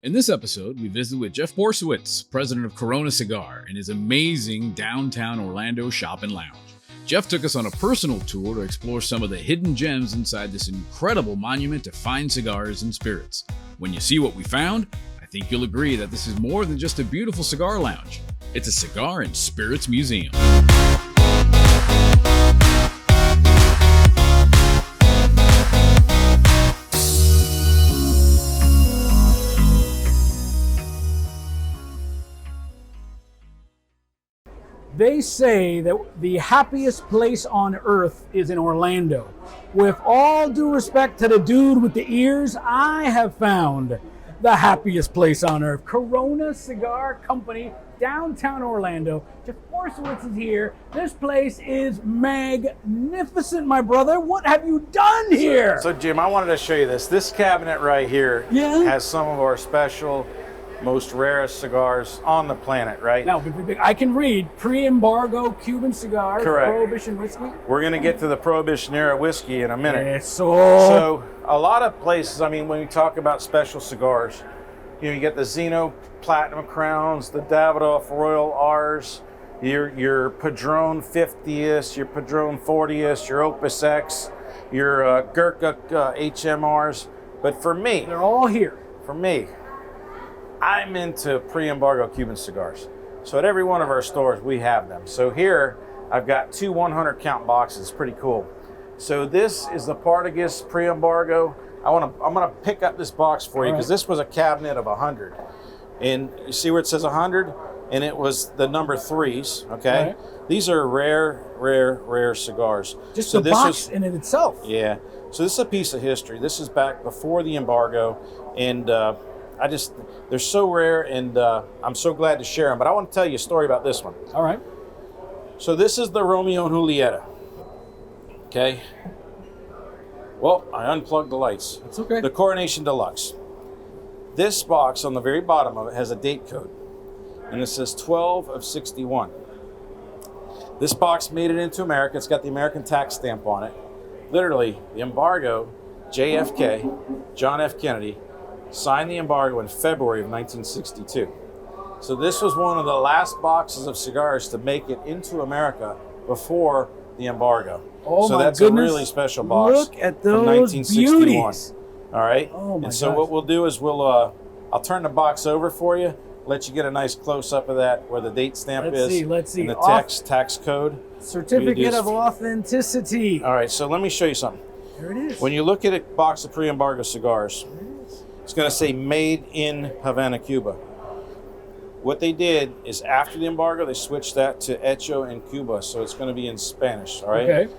In this episode, we visit with Jeff Borysiewicz, president of Corona Cigar, and his amazing downtown Orlando shop and lounge. Jeff took us on a personal tour to explore some of the hidden gems inside this incredible monument to fine cigars and spirits. When you see what we found, I think you'll agree that this is more than just a beautiful cigar lounge. It's a cigar and spirits museum. They say that the happiest place on earth is in Orlando. With all due respect to the dude with the ears, I have found the happiest place on earth. Corona Cigar Company, downtown Orlando. Jeff Borysiewicz is here. This place is magnificent, my brother. What have you done here? So Jim, I wanted to show you this. This cabinet right here has some of our special, most rarest cigars on the planet, right? Now, I can read pre-embargo Cuban cigars, correct. Prohibition whiskey. We're going to get to the Prohibition era whiskey in a minute. Yes, so a lot of places, I mean, when we talk about special cigars, you get the Zeno Platinum Crowns, the Davidoff Royal R's, your Padron 50th, your Padron 40th, your Opus X, your Gurkha HMRs. But for me, they're all here. For me, I'm into pre-embargo Cuban cigars. So at every one of our stores, we have them. So here, I've got two 100 count boxes, pretty cool. So this is the Partagas pre-embargo. I'm gonna pick up this box for you because this was a cabinet of 100. And you see where it says 100? And it was the number 3s, okay? Right. These are rare cigars. Just so the box in it itself. Yeah, so this is a piece of history. This is back before the embargo, and they're so rare, and I'm so glad to share them. But I want to tell you a story about this one. All right. So this is the Romeo and Julieta. Okay. Well, I unplugged the lights. It's okay. The Coronation Deluxe. This box on the very bottom of it has a date code, and it says 12 of 61. This box made it into America. It's got the American tax stamp on it. Literally, the embargo, JFK, John F. Kennedy, signed the embargo in February of 1962. So this was one of the last boxes of cigars to make it into America before the embargo. Oh, so my that's goodness. a really special box. Look at those from 1961. beauties. All right. Oh my and so gosh. what we'll do is I'll turn the box over for you, let you get a nice close up of that where the date stamp is. Let's see. And the tax code. Certificate of authenticity. All right. So let me show you something. There it is. When you look at a box of pre-embargo cigars, it's going to say made in Havana, Cuba. What they did is after the embargo, they switched that to Hecho in Cuba. So it's going to be in Spanish, all right? Okay.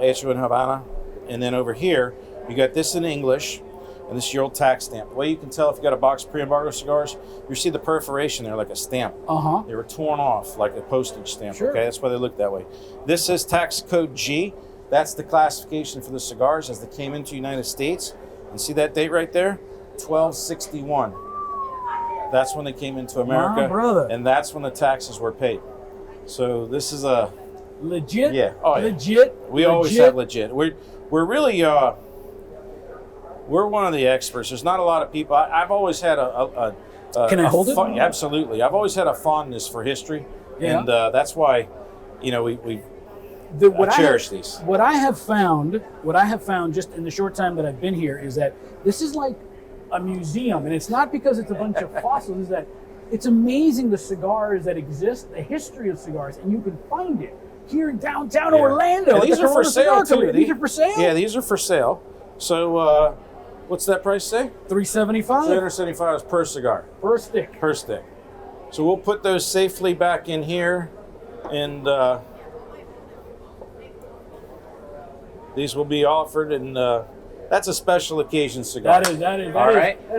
Hecho in Havana. And then over here, you got this in English, and this is your old tax stamp. The way you can tell if you got a box of pre-embargo cigars, you see the perforation there like a stamp. Uh-huh. They were torn off like a postage stamp, Sure. okay? That's why they look that way. This says tax code G. That's the classification for the cigars as they came into the United States. And see that date right there? 1261. That's when they came into America. My brother. And that's when the taxes were paid. So this is a legit. Yeah. Oh, yeah. Legit. We always have legit. We're really we're one of the experts. There's not a lot of people. I've always had Can I hold it? Absolutely. I've always had a fondness for history, Yeah. and that's why, we cherish these. What I have found just in the short time that I've been here is that this is like a museum, and it's not because it's a bunch of fossils. Is that it's amazing the cigars that exist, the history of cigars, and you can find it here in downtown Orlando. And these are for sale too. These are for sale. Yeah, these are for sale. So, what's that price say? $375. $375 per cigar. Per stick. Per stick. So we'll put those safely back in here, and these will be offered, and that's a special occasion cigar. That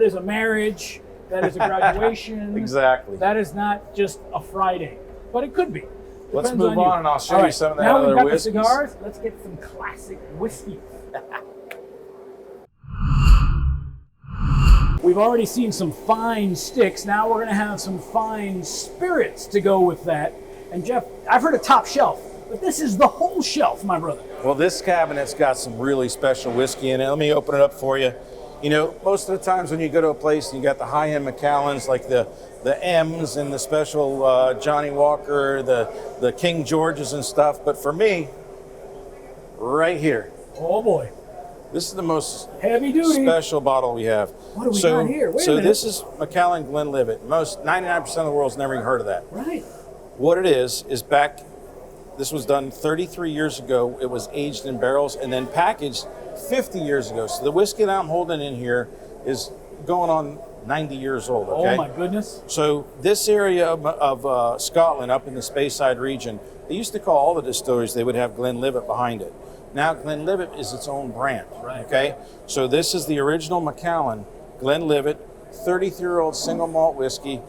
is a marriage. That is a graduation. Exactly. That is not just a Friday, but it could be. Let's Depends move on you. on, and I'll show you some of that other Now we've got whiskeys. the cigars. Let's get some classic whiskey. We've already seen some fine sticks. Now we're going to have some fine spirits to go with that. And Jeff, I've heard of top shelf, but this is the whole shelf, my brother. Well, this cabinet's got some really special whiskey in it. Let me open it up for you. You know, most of the times when you go to a place and you got the high-end Macallans, like the M's and the special Johnny Walker, the King Georges and stuff. But for me, right here, Oh boy, this is the most heavy duty. special bottle we have. What do we got here? Wait a so minute. this is Macallan Glenlivet. 99% of the world's never even heard of that. Right. What it is back, this was done 33 years ago. It was aged in barrels and then packaged 50 years ago. So the whiskey that I'm holding in here is going on 90 years old, okay? Oh my goodness. So this area of Scotland, up in the Speyside region, they used to call all the distilleries, they would have Glenlivet behind it. Now Glenlivet is its own brand, Right. okay? So this is the original Macallan Glenlivet, 33-year-old single malt whiskey.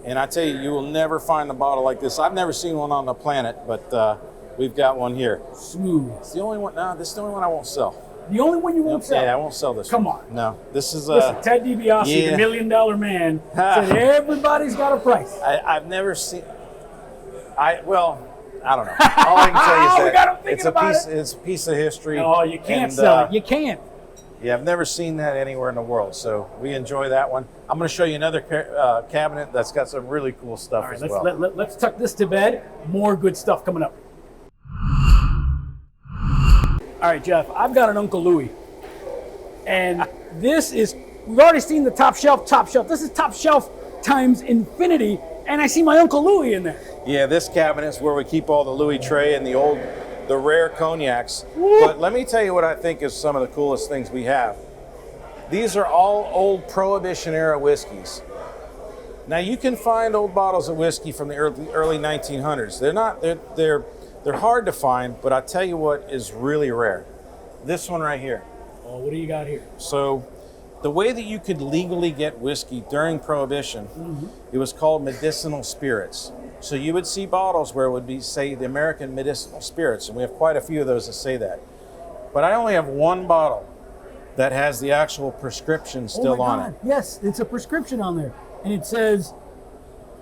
And I tell you, you will never find a bottle like this. I've never seen one on the planet, but we've got one here. Smooth. It's the only one, no, this is the only one I won't sell. The only one you won't sell. Yeah, I won't sell this Come one. on. No, this is... Listen, Ted DiBiase, yeah. the $1 Million Man, said everybody's got a price. I've never seen... Well, I don't know. All I can tell you is We that got him thinking about it's a piece of history. Oh, you can't and, sell it. You can't. Yeah, I've never seen that anywhere in the world, so we enjoy that one. I'm going to show you another cabinet that's got some really cool stuff All right, as well. let's tuck this to bed. More good stuff coming up. All right, Jeff, I've got an Uncle Louie. And this is, we've already seen the top shelf. This is top shelf times infinity. And I see my Uncle Louie in there. Yeah, this cabinet is where we keep all the Louis Tray and the rare cognacs. Woo. But let me tell you what I think is some of the coolest things we have. These are all old Prohibition era whiskeys. Now you can find old bottles of whiskey from the early 1900s. They're hard to find, but I tell you what is really rare. This one right here. Oh, what do you got here? So the way that you could legally get whiskey during Prohibition, it was called medicinal spirits. So you would see bottles where it would be, say, the American medicinal spirits, and we have quite a few of those that say that. But I only have one bottle that has the actual prescription still on it. Yes, it's a prescription on there. And it says,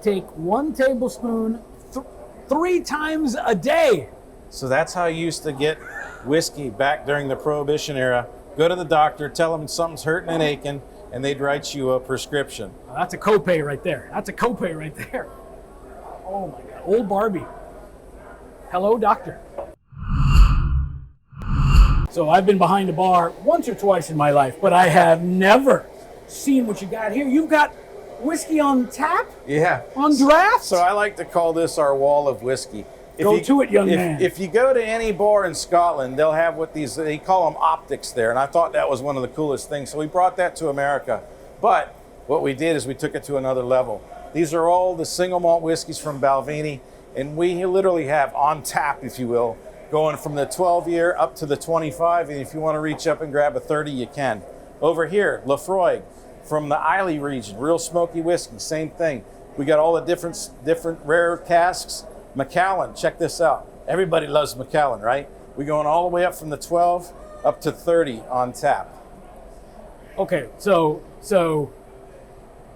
take 1 tablespoon 3 times a day. So that's how you used to get whiskey back during the Prohibition era. Go to the doctor, tell them something's hurting and aching, and they'd write you a prescription. That's a copay right there. Oh my God, old Barbie. Hello, doctor. So I've been behind a bar once or twice in my life, but I have never seen what you got here. You've got whiskey on tap? Yeah. On draft? So I like to call this our wall of whiskey. Go to it, young man. If you go to any bar in Scotland, they'll have what they call them optics there, and I thought that was one of the coolest things. So we brought that to America. But what we did is we took it to another level. These are all the single malt whiskeys from Balvenie, and we literally have on tap, if you will, going from the 12-year up to the 25, and if you want to reach up and grab a 30, you can. Over here, Lefroy, from the Islay region, real smoky whiskey, same thing. We got all the different rare casks. Macallan, check this out. Everybody loves Macallan, right? We're going all the way up from the 12 up to 30 on tap. Okay, so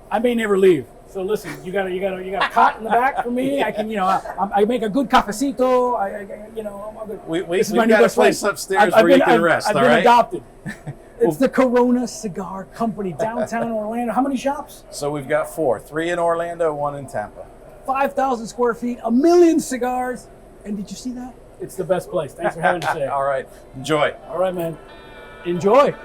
I may never leave. So listen, you got a cot in the back for me. I can, I make a good cafecito. I'm good. We've got a place upstairs where you can rest. I've all been right? adopted. It's the Corona Cigar Company, downtown Orlando. How many shops? So we've got 4, 3 in Orlando, 1 in Tampa. 5,000 square feet, 1 million cigars. And did you see that? It's the best place. Thanks for having us today. All right, enjoy. All right, man. Enjoy.